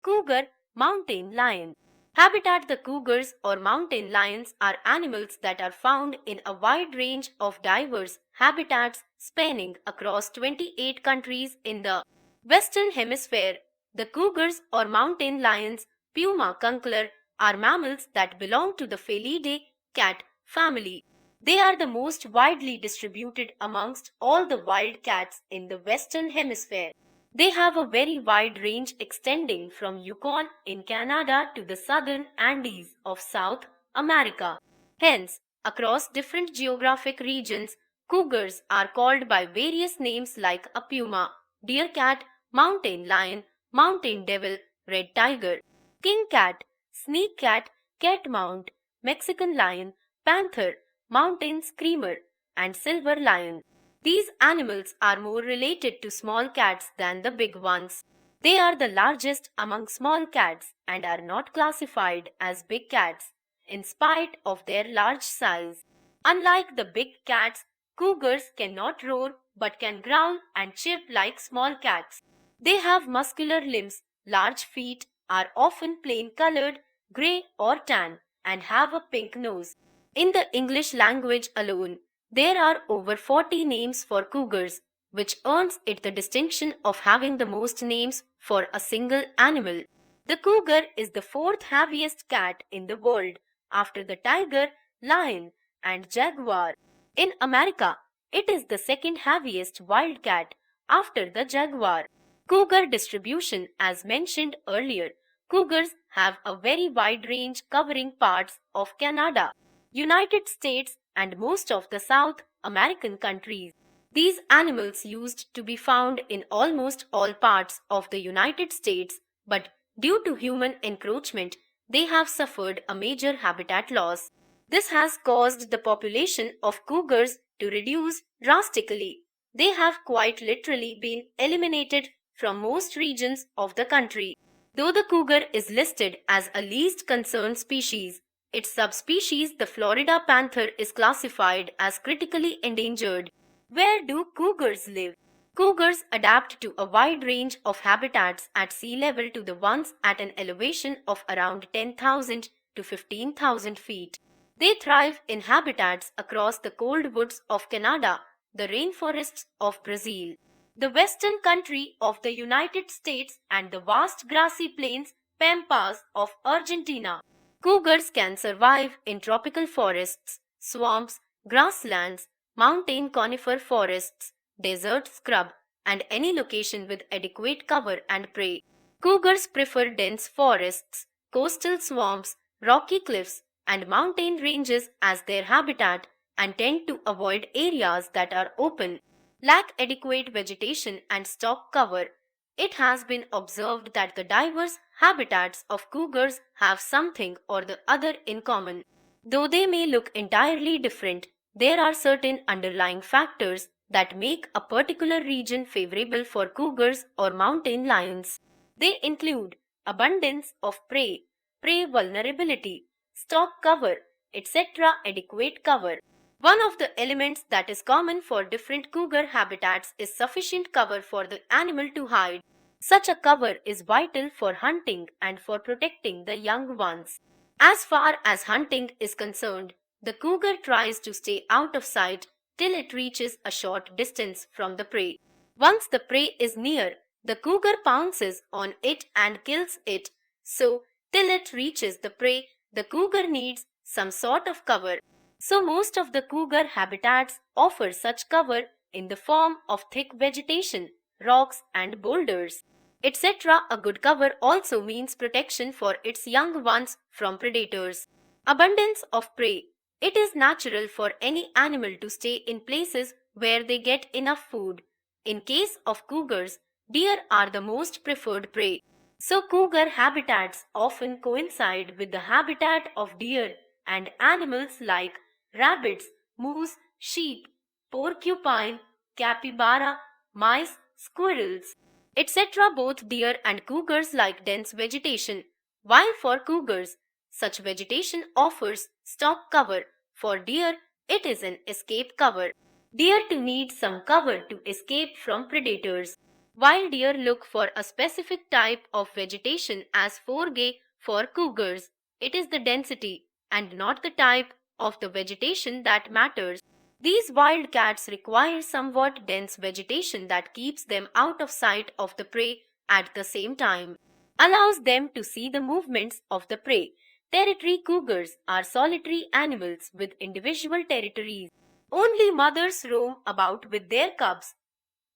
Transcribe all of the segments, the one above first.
Cougar, mountain lion. Habitat. The cougars or mountain lions are animals that are found in a wide range of diverse habitats spanning across 28 countries in the Western Hemisphere. The cougars or mountain lions, Puma concolor, are mammals that belong to the Felidae cat family. They are the most widely distributed amongst all the wild cats in the Western Hemisphere. They have a very wide range extending from Yukon in Canada to the southern Andes of South America. Hence, across different geographic regions, cougars are called by various names like a puma, deer cat, mountain lion, mountain devil, red tiger, king cat, snake cat, catmount, Mexican lion, panther, mountain screamer, and silver lion. These animals are more related to small cats than the big ones. They are the largest among small cats and are not classified as big cats in spite of their large size. Unlike the big cats, cougars cannot roar but can growl and chirp like small cats. They have muscular limbs, large feet, are often plain colored, gray or tan, and have a pink nose. In the English language alone, there are over 40 names for cougars, which earns it the distinction of having the most names for a single animal. The cougar is the fourth heaviest cat in the world, after the tiger, lion, and jaguar. In America, it is the second heaviest wild cat, after the jaguar. Cougar distribution. As mentioned earlier, cougars have a very wide range covering parts of Canada, United States, and most of the South American countries. These animals used to be found in almost all parts of the United States, but due to human encroachment, they have suffered a major habitat loss. This has caused the population of cougars to reduce drastically. They have quite literally been eliminated from most regions of the country. Though the cougar is listed as a least concerned species, its subspecies, the Florida panther, is classified as critically endangered. Where do cougars live? Cougars adapt to a wide range of habitats at sea level to the ones at an elevation of around 10,000 to 15,000 feet. They thrive in habitats across the cold woods of Canada, the rainforests of Brazil, the western country of the United States, and the vast grassy plains, pampas, of Argentina. Cougars can survive in tropical forests, swamps, grasslands, mountain conifer forests, desert scrub, and any location with adequate cover and prey. Cougars prefer dense forests, coastal swamps, rocky cliffs, and mountain ranges as their habitat and tend to avoid areas that are open, lack adequate vegetation and stock cover. It has been observed that the diverse habitats of cougars have something or the other in common. Though they may look entirely different, there are certain underlying factors that make a particular region favorable for cougars or mountain lions. They include abundance of prey, prey vulnerability, stock cover, etc. Adequate cover. One of the elements that is common for different cougar habitats is sufficient cover for the animal to hide. Such a cover is vital for hunting and for protecting the young ones. As far as hunting is concerned, the cougar tries to stay out of sight till it reaches a short distance from the prey. Once the prey is near, the cougar pounces on it and kills it. So, till it reaches the prey, the cougar needs some sort of cover. So most of the cougar habitats offer such cover in the form of thick vegetation, rocks and boulders, etc. A good cover also means protection for its young ones from predators. Abundance of prey. It is natural for any animal to stay in places where they get enough food. In case of cougars, deer are the most preferred prey. So cougar habitats often coincide with the habitat of deer and animals like rabbits, moose, sheep, porcupine, capybara, mice, squirrels, etc. Both deer and cougars like dense vegetation, while for cougars, such vegetation offers stock cover. For deer, it is an escape cover. Deer too need some cover to escape from predators. Wild deer look for a specific type of vegetation as foreign for cougars. It is the density and not the type of the vegetation that matters. These wild cats require somewhat dense vegetation that keeps them out of sight of the prey at the same time, allows them to see the movements of the prey. Territory cougars are solitary animals with individual territories. Only mothers roam about with their cubs.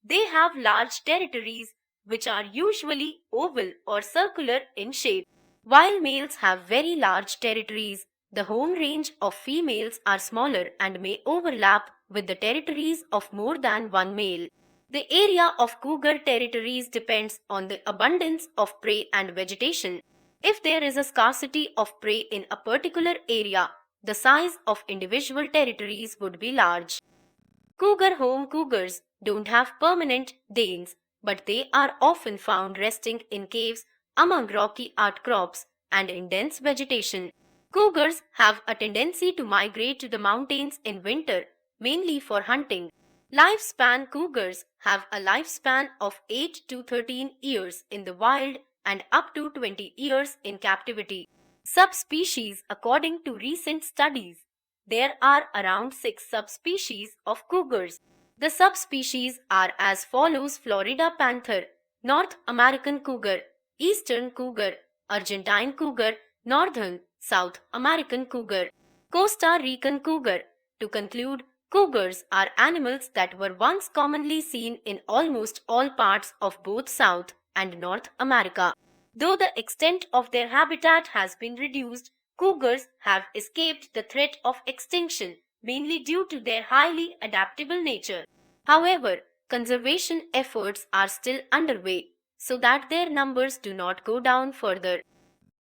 They have large territories which are usually oval or circular in shape, while males have very large territories. The home range of females are smaller and may overlap with the territories of more than one male. The area of cougar territories depends on the abundance of prey and vegetation. If there is a scarcity of prey in a particular area, the size of individual territories would be large. Cougar home cougars don't have permanent dens, but they are often found resting in caves among rocky outcrops and in dense vegetation. Cougars have a tendency to migrate to the mountains in winter, mainly for hunting. Lifespan cougars have a lifespan of 8 to 13 years in the wild and up to 20 years in captivity. Subspecies according to recent studies. There are around 6 subspecies of cougars. The subspecies are as follows: Florida panther, North American cougar, Eastern cougar, Argentine cougar, Northern, South American cougar, Costa Rican cougar. To conclude, cougars are animals that were once commonly seen in almost all parts of both South and North America. Though the extent of their habitat has been reduced, cougars have escaped the threat of extinction, mainly due to their highly adaptable nature. However, conservation efforts are still underway so that their numbers do not go down further.